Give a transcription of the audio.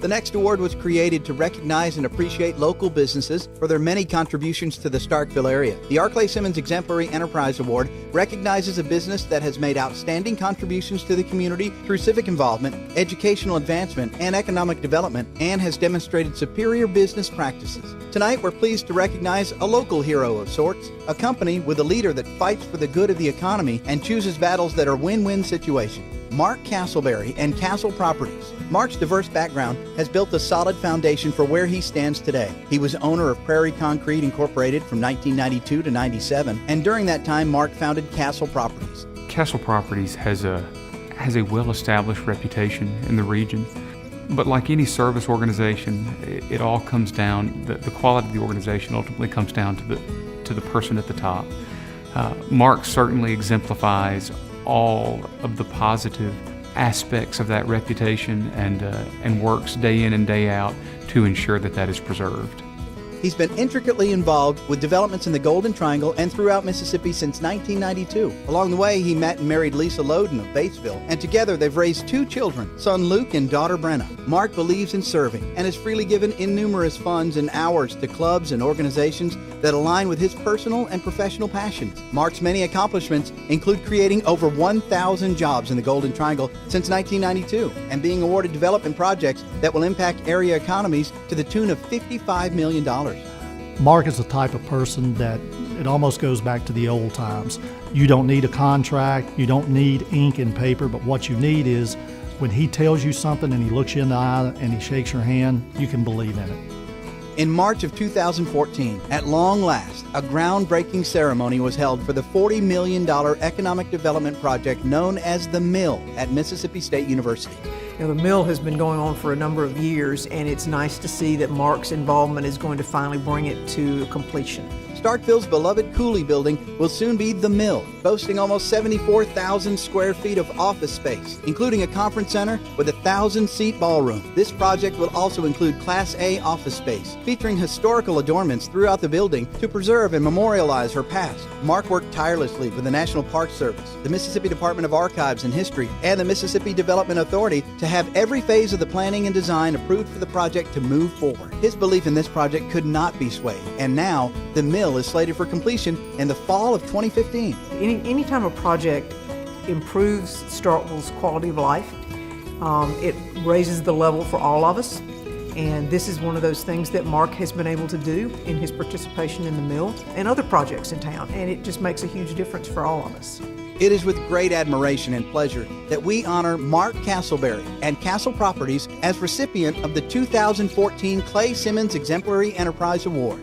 The next award was created to recognize and appreciate local businesses for their many contributions to the Starkville area. The R. Simmons Exemplary Enterprise Award recognizes a business that has made outstanding contributions to the community through civic involvement, educational advancement, and economic development, and has demonstrated superior business practices. Tonight, we're pleased to recognize a local hero of sorts, a company with a leader that fights for the good of the economy and chooses battles that are win-win situations. Mark Castleberry and Castle Properties. Mark's diverse background has built a solid foundation for where he stands today. He was owner of Prairie Concrete Incorporated from 1992 to 97, and during that time, Mark founded Castle Properties. Castle Properties has a well-established reputation in the region, but like any service organization, it all comes down, the quality of the organization ultimately comes down to the person at the top. Mark certainly exemplifies all of the positive aspects of that reputation and works day in and day out to ensure that that is preserved. He's been intricately involved with developments in the Golden Triangle and throughout Mississippi since 1992. Along the way, he met and married Lisa Loden of Batesville, and together they've raised 2 children, son Luke and daughter Brenna. Mark believes in serving and has freely given innumerous funds and hours to clubs and organizations that align with his personal and professional passions. Mark's many accomplishments include creating over 1,000 jobs in the Golden Triangle since 1992 and being awarded development projects that will impact area economies to the tune of $55 million. Mark is the type of person that it almost goes back to the old times. You don't need a contract, you don't need ink and paper, but what you need is when he tells you something and he looks you in the eye and he shakes your hand, you can believe in it. In March of 2014, at long last, a groundbreaking ceremony was held for the $40 million economic development project known as The Mill at Mississippi State University. The mill has been going on for a number of years, and it's nice to see that Mark's involvement is going to finally bring it to completion. Starkville's beloved Cooley building will soon be The Mill, boasting almost 74,000 square feet of office space, including a conference center with a 1,000-seat ballroom. This project will also include Class A office space, featuring historical adornments throughout the building to preserve and memorialize her past. Mark worked tirelessly with the National Park Service, the Mississippi Department of Archives and History, and the Mississippi Development Authority to have every phase of the planning and design approved for the project to move forward. His belief in this project could not be swayed, and now The Mill is slated for completion in the fall of 2015. Anytime a project improves Starkville's quality of life, it raises the level for all of us. And this is one of those things that Mark has been able to do in his participation in the mill and other projects in town. And it just makes a huge difference for all of us. It is with great admiration and pleasure that we honor Mark Castleberry and Castle Properties as recipient of the 2014 Clay Simmons Exemplary Enterprise Award.